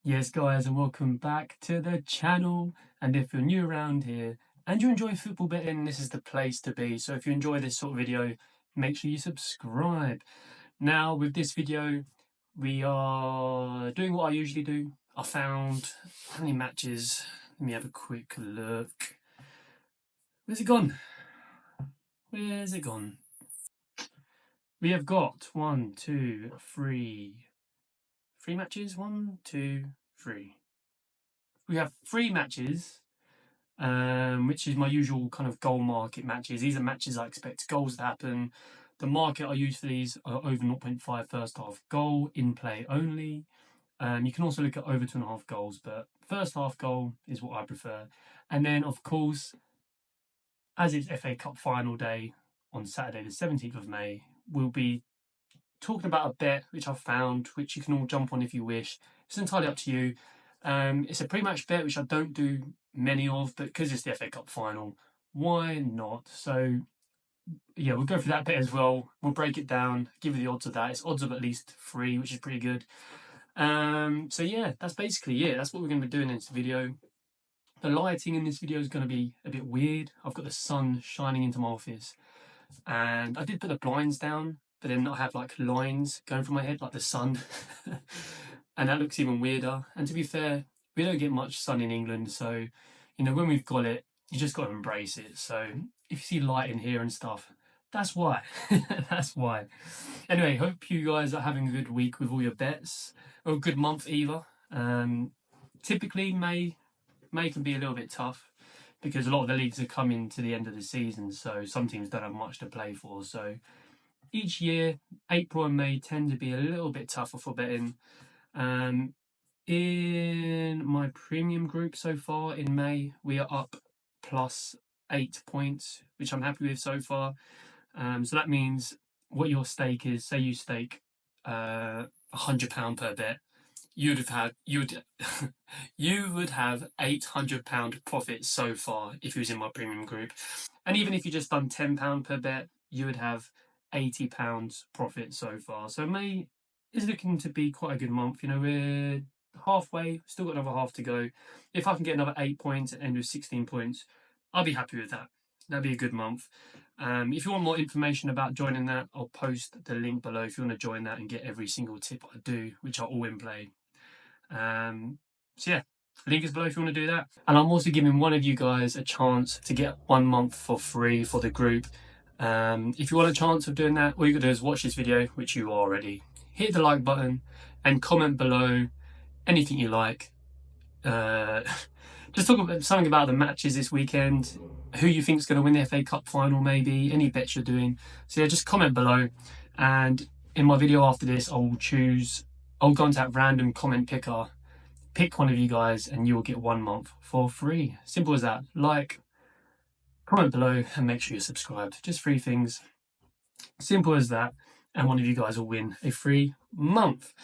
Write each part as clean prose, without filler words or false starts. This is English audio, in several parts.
Yes, guys, and welcome back to the channel. And if you're new around here and you enjoy football betting, this is the place to be. So if you enjoy this sort of video, make sure you subscribe. Now, with this video, we are doing what I usually do. I found how many matches? Let me have a quick look. Where's it gone? Where's it gone? We have got three matches. 1, 2, 3. We have 3 matches, which is my usual kind of goal market matches. These are matches I expect goals to happen. The market I use for these are over 0.5 first half goal, in play only. You can also look at over 2.5 goals, but first half goal is what I prefer. And then, of course, as it's FA Cup final day on Saturday, the 17th of May, we'll be talking about a bet which I've found, which you can all jump on if you wish. It's entirely up to you. It's a pre-match bet, which I don't do many of, but because it's the FA Cup final, why not? So, yeah, we'll go for that bet as well. We'll break it down, give you the odds of that. It's odds of at least 3, which is pretty good. So, yeah, that's basically it. That's what we're going to be doing in this video. The lighting in this video is going to be a bit weird. I've got the sun shining into my office, and I did put the blinds down, but then not have like lines going from my head like the sun. And that looks even weirder. And to be fair, we don't get much sun in England, so when we've got it, you just got to embrace it. So if you see light in here and stuff, that's why. That's why. Anyway, hope you guys are having a good week with all your bets, or a good month either. Typically May can be a little bit tough because a lot of the leagues are coming to the end of the season, so some teams don't have much to play for. So each year, April and May tend to be a little bit tougher for betting. In my premium group so far in May, we are up plus 8 points, which I'm happy with so far. So that means what your stake is. Say you stake £100 per bet, you would have £800 profit so far if you was in my premium group. And even if you just done £10 per bet, you would have £80 profit so far. So May is looking to be quite a good month. We're halfway, still got another half to go. If I can get another 8 points and end with 16 points, I'll be happy with that. That'd be a good month. If you want more information about joining that, I'll post the link below if you want to join that and get every single tip I do, which are all in play. So yeah, link is below if you want to do that. And I'm also giving one of you guys a chance to get 1 month for free for the group. If you want a chance of doing that, all you got to do is watch this video, which you already. Hit the like button and comment below anything you like. Just talk about something about the matches this weekend, who you think is going to win the FA Cup final, maybe any bets you're doing. So yeah, just comment below, and in my video after this, I'll go into that random comment picker, pick one of you guys, and you'll get 1 month for free. Simple as that. Like, comment below, and make sure you're subscribed. Just 3 things. Simple as that. And one of you guys will win a free month.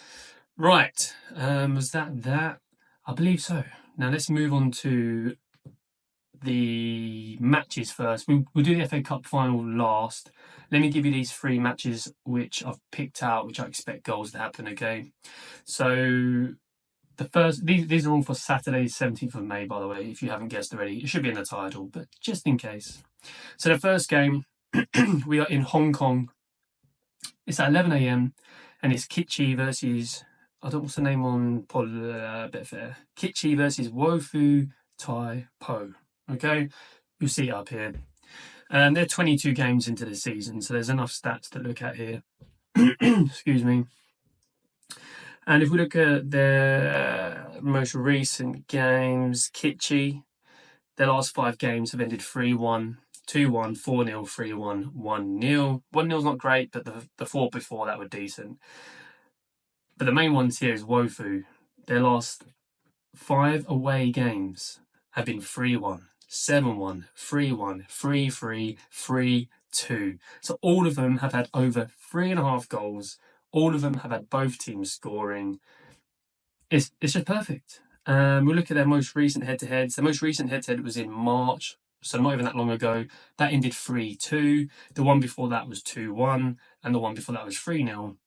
Right. Was that? I believe so. Now let's move on to the matches first. We'll do the FA Cup final last. Let me give you these 3 matches which I've picked out, which I expect goals to happen, okay? So the first, these are all for Saturday, 17th of May, by the way, if you haven't guessed already. It should be in the title, but just in case. So the first game, we are in Hong Kong. It's at 11 a.m. and it's Kitchee versus, I don't know what's the name on Betfair. Kitchee versus Wofu Tai Po. Okay, you'll see it up here. They're 22 games into the season, so there's enough stats to look at here. Excuse me. And if we look at their most recent games, Kitchee, their last 5 games have ended 3-1, 2-1, 4-0, 3-1, 1-0. 1-0's not great, but the 4 before that were decent. But the main ones here is Wofu. Their last 5 away games have been 3-1, 7-1, 3-1, 3-3, 3-2. So all of them have had over 3.5 goals. All of them have had both teams scoring. It's just perfect. We'll look at their most recent head-to-heads. The most recent head-to-head was in March, so not even that long ago. That ended 3-2. The one before that was 2-1, and the one before that was 3-0,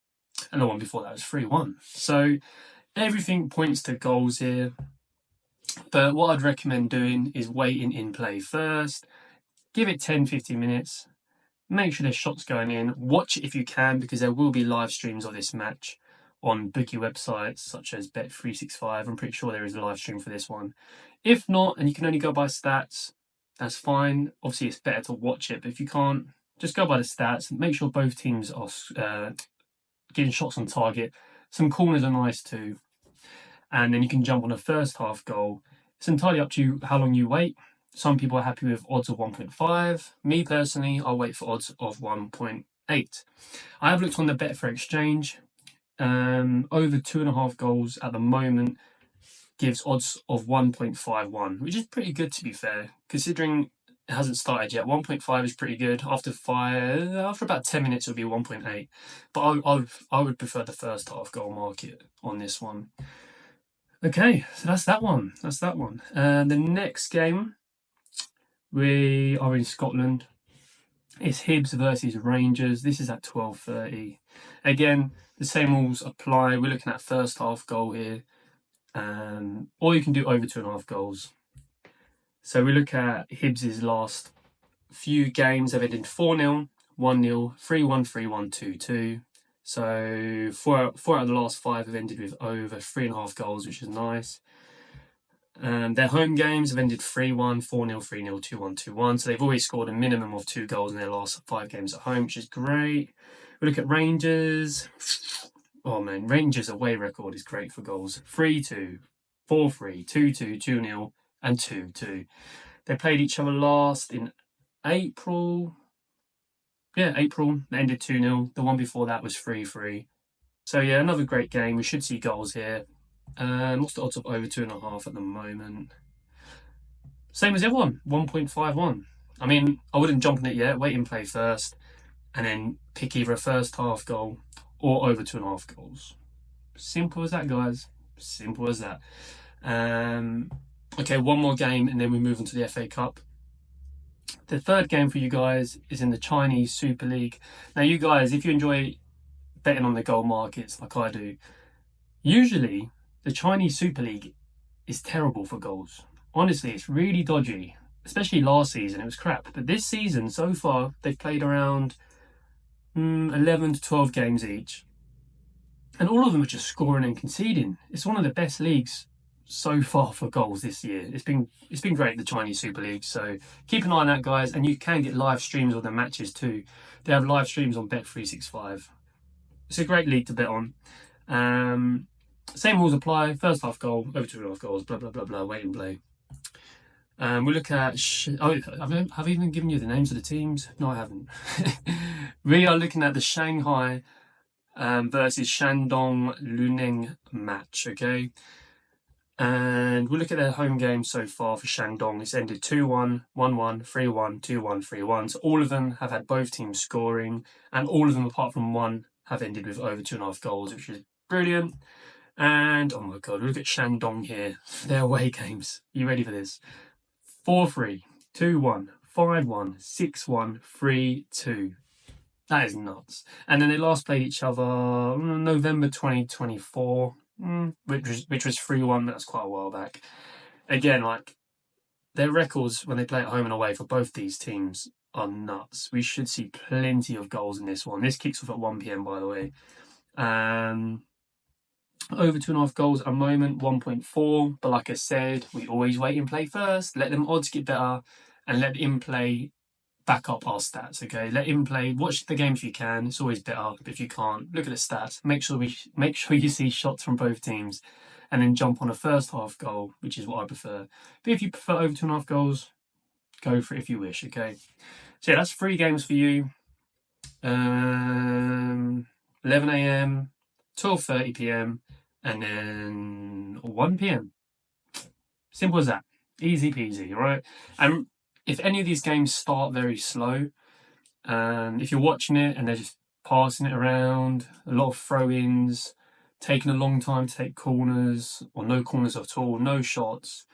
and the one before that was 3-1. So Everything points to goals here, but what I'd recommend doing is waiting in play first. Give it 10-15 minutes. Make sure there's shots going in. Watch it if you can, because there will be live streams of this match on bookie websites such as Bet365. I'm pretty sure there is a live stream for this one. If not, and you can only go by stats, that's fine. Obviously, it's better to watch it, but if you can't, just go by the stats. Make sure both teams are getting shots on target. Some corners are nice too. And then you can jump on a first half goal. It's entirely up to you how long you wait. Some people are happy with odds of 1.5. Me personally, I'll wait for odds of 1.8. I have looked on the Betfair Exchange. Over 2.5 goals at the moment gives odds of 1.51, which is pretty good to be fair, considering it hasn't started yet. 1.5 is pretty good. After about 10 minutes, it'll be 1.8. But I would prefer the first half goal market on this one. Okay, so that's that one. The next game, we are in Scotland. It's Hibs versus Rangers. This is at 12:30. Again, the same rules apply. We're looking at first half goal here. Or you can do over 2.5 goals. So we look at Hibs' last few games. They've ended 4-0, 1-0, 3-1, 3-1, 2-2. So four out of the last 5 have ended with over 3.5 goals, which is nice. Their home games have ended 3-1, 4-0, 3-0, 2-1, 2-1. So they've always scored a minimum of 2 goals in their last 5 games at home, which is great. We look at Rangers. Oh man, Rangers' away record is great for goals. 3-2, 4-3, 2-2, 2-0, and 2-2. They played each other last in April. Yeah, April. They ended 2-0. The one before that was 3-3. So yeah, another great game. We should see goals here. What's the odds of over 2.5 at the moment? Same as everyone, 1.51. I mean, I wouldn't jump on it yet. Wait and play first, and then pick either a first half goal or over 2.5 goals. Simple as that, guys. Simple as that. Okay, one more game, and then we move on to the FA Cup. The third game for you guys is in the Chinese Super League. Now, you guys, if you enjoy betting on the goal markets like I do, usually the Chinese Super League is terrible for goals. Honestly, it's really dodgy. Especially last season, it was crap. But this season, so far, they've played around 11 to 12 games each. And all of them are just scoring and conceding. It's one of the best leagues so far for goals this year. It's been great, the Chinese Super League. So keep an eye on that, guys. And you can get live streams of the matches too. They have live streams on Bet365. It's a great league to bet on. Same rules apply. First half goal, over 2.5 goals, blah, blah, blah, blah, wait and play. We look at... have I even given you the names of the teams? No, I haven't. We are looking at the Shanghai versus Shandong Luneng match, okay? And we'll look at their home game so far for Shandong. It's ended 2-1, 1-1, 3-1, 2-1, 3-1. So all of them have had both teams scoring, and all of them, apart from one, have ended with over 2.5 goals, which is brilliant. And, oh my God, look at Shandong here. Their away games. You ready for this? 4-3, 2-1, 5-1, 6-1, 3-2. That is nuts. And then they last played each other November 2024, which was 3-1. That's quite a while back. Again, like, their records when they play at home and away for both these teams are nuts. We should see plenty of goals in this one. This kicks off at 1 p.m, by the way. Over 2.5 goals at the moment, 1.4. But like I said, we always wait and play first. Let them odds get better, and let in play back up our stats. Okay, let in play. Watch the game if you can. It's always better. But if you can't, look at the stats. Make sure you see shots from both teams, and then jump on a first half goal, which is what I prefer. But if you prefer over 2.5 goals, go for it if you wish. Okay. So yeah, that's 3 games for you. 11 a.m, 12:30 p.m, and then 1 p.m. Simple as that. Easy peasy, all right? And if any of these games start very slow, if you're watching it and they're just passing it around, a lot of throw-ins, taking a long time to take corners, or no corners at all, no shots,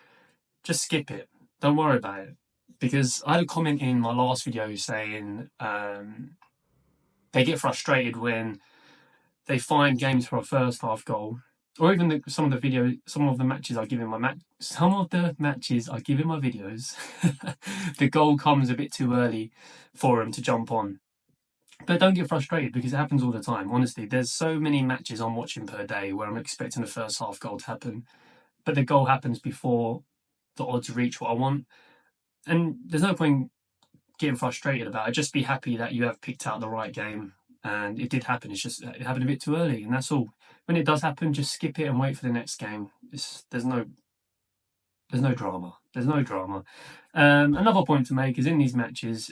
just skip it. Don't worry about it. Because I had a comment in my last video saying they get frustrated when they find games for a first half goal or even some of the matches I give in my some of the matches I give in my videos, the goal comes a bit too early for them to jump on. But don't get frustrated because it happens all the time. Honestly, there's so many matches I'm watching per day where I'm expecting the first half goal to happen, but the goal happens before the odds reach what I want. And there's no point getting frustrated about it. Just be happy that you have picked out the right game. And it did happen. It's just it happened a bit too early, and that's all. When it does happen, just skip it and wait for the next game. There's no drama. There's no drama. Another point to make is in these matches,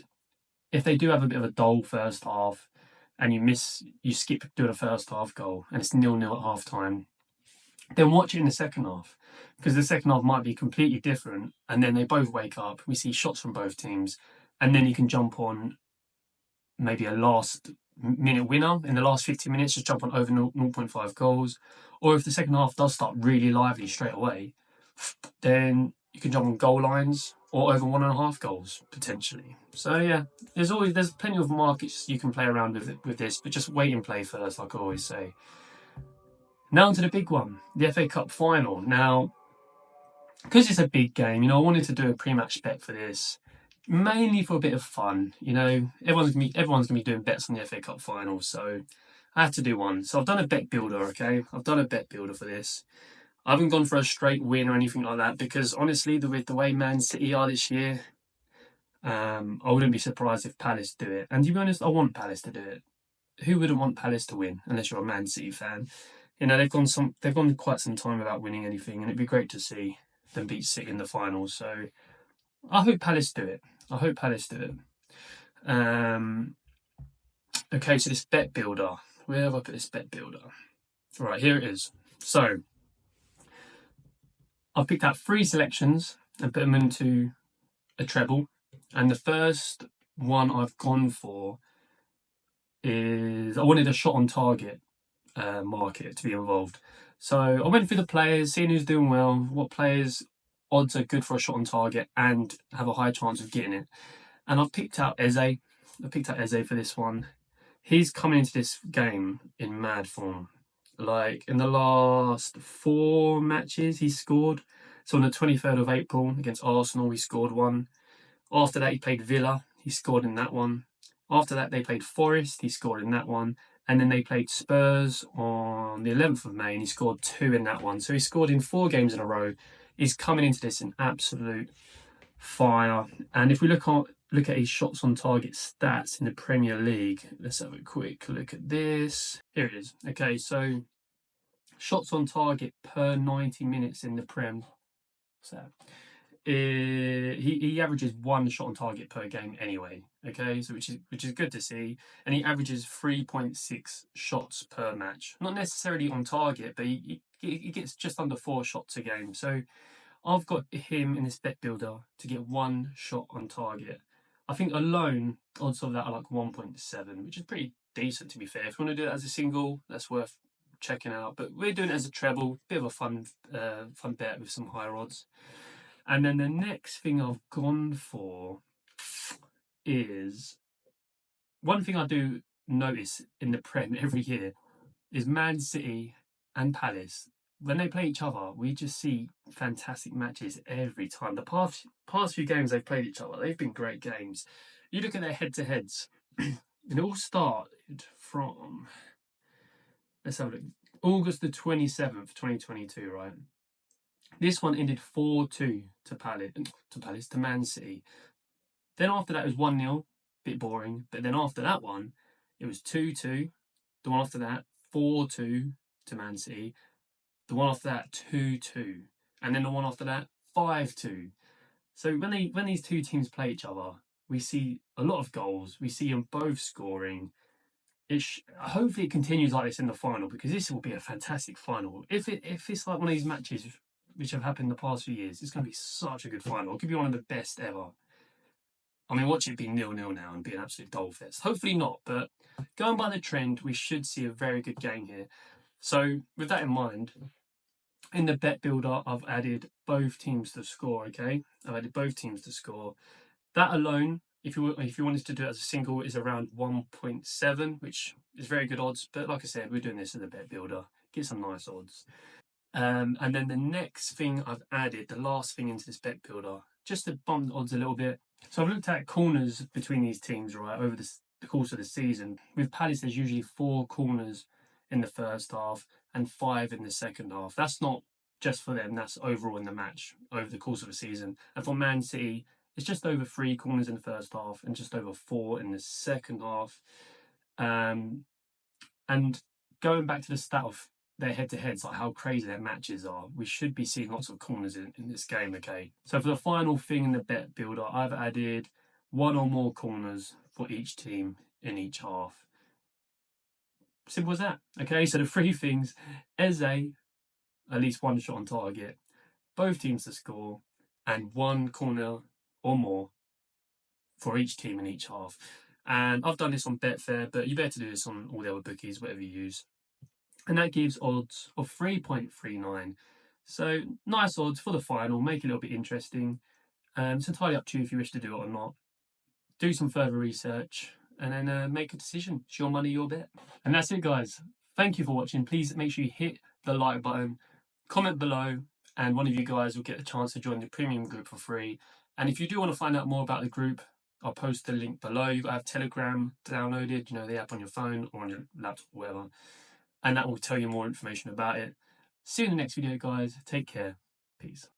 if they do have a bit of a dull first half, and you skip doing a first half goal, and it's 0-0 at half time, then watch it in the second half, because the second half might be completely different, and then they both wake up. We see shots from both teams, and then you can jump on maybe a last minute winner in the last 15 minutes, just jump on over 0.5 goals. Or if the second half does start really lively straight away, then you can jump on goal lines or over 1.5 goals potentially. So yeah, there's plenty of markets you can play around with this, but just wait and play first, like I always say. Now onto the big one, the FA Cup final. Now, because it's a big game, I wanted to do a pre-match bet for this, mainly for a bit of fun. Everyone's gonna be doing bets on the FA Cup final, so I had to do one. So I've done a bet builder. Okay, I've done a bet builder for this. I haven't gone for a straight win or anything like that because honestly, with the way Man City are this year, I wouldn't be surprised if Palace do it. And to be honest, I want Palace to do it. Who wouldn't want Palace to win unless you're a Man City fan? They've gone quite some time without winning anything, and it'd be great to see them beat City in the finals. So I hope Palace do it. I hope Palace do it. Okay, so this bet builder. Where have I put this bet builder? Right, here it is. So I've picked out 3 selections and put them into a treble. And the first one I've gone for is I wanted a shot on target market to be involved. So I went through the players, seeing who's doing well, what players odds are good for a shot on target and have a high chance of getting it. And I've picked out Eze. I picked out Eze for this one. He's coming into this game in mad form. Like in the last 4 matches, he scored. So on the 23rd of April against Arsenal, he scored one. After that, he played Villa. He scored in that one. After that, they played Forest. He scored in that one. And then they played Spurs on the 11th of May, and he scored 2 in that one. So he scored in 4 games in a row. He's coming into this in absolute fire. And if we look at his shots on target stats in the Premier League, let's have a quick look at this. Here it is. Okay, so shots on target per 90 minutes in the Prem. So he averages 1 shot on target per game anyway. Okay, so which is good to see, and he averages 3.6 shots per match. Not necessarily on target, but he gets just under 4 shots a game. So I've got him in this bet builder to get 1 shot on target. I think alone odds of that are like 1.7, which is pretty decent to be fair. If you want to do it as a single, that's worth checking out. But we're doing it as a treble, bit of a fun bet with some higher odds. And then the next thing I've gone for is one thing I do notice in the Prem every year is Man City and Palace. When they play each other, we just see fantastic matches every time. The past few games they've played each other, they've been great games. You look at their head-to-heads, and it all started from, let's have a look, August the 27th, 2022, right? This one ended 4-2 to Man City. Then after that it was 1-0, bit boring. But then after that one, it was 2-2. The one after that, 4-2 to Man City. The one after that, 2-2. And then the one after that, 5-2. So when these two teams play each other, we see a lot of goals. We see them both scoring. Hopefully it continues like this in the final, because this will be a fantastic final. If it's like one of these matches which have happened in the past few years, it's going to be such a good final. It could be one of the best ever. I mean, watch it be 0-0 now and be an absolute doll fest. Hopefully not, but going by the trend, we should see a very good game here. So with that in mind, in the bet builder, I've added both teams to score. Okay, I've added both teams to score. That alone, if you wanted to do it as a single, is around 1.7, which is very good odds. But like I said, we're doing this as a bet builder. get some nice odds. And then the next thing I've added, the last thing into this bet builder, just to bump the odds a little bit. So I've looked at corners between these teams, right, over the course of the season. With Palace, there's usually 4 corners in the first half and 5 in the second half. That's not just for them, that's overall in the match over the course of the season. And for Man City, it's just over 3 corners in the first half and just over 4 in the second half. And going back to the stat of their head-to-heads, like how crazy their matches are, we should be seeing lots of corners in this game, okay? So for the final thing in the bet builder, I've added 1 or more corners for each team in each half. Simple as that, okay? So the 3 things: Eze, at least 1 shot on target, both teams to score, and 1 corner or more for each team in each half. And I've done this on Betfair, but you better do this on all the other bookies, whatever you use. And that gives odds of 3.39. So nice odds for the final, make it a little bit interesting. It's entirely up to you if you wish to do it or not. Do some further research and then make a decision. It's your money, your bet. And that's it, guys. Thank you for watching. Please make sure you hit the like button, comment below, and one of you guys will get a chance to join the premium group for free. And if you do want to find out more about the group, I'll post the link below. You've got to have Telegram downloaded, the app on your phone or on your laptop or whatever. And that will tell you more information about it. See you in the next video, guys. Take care. Peace.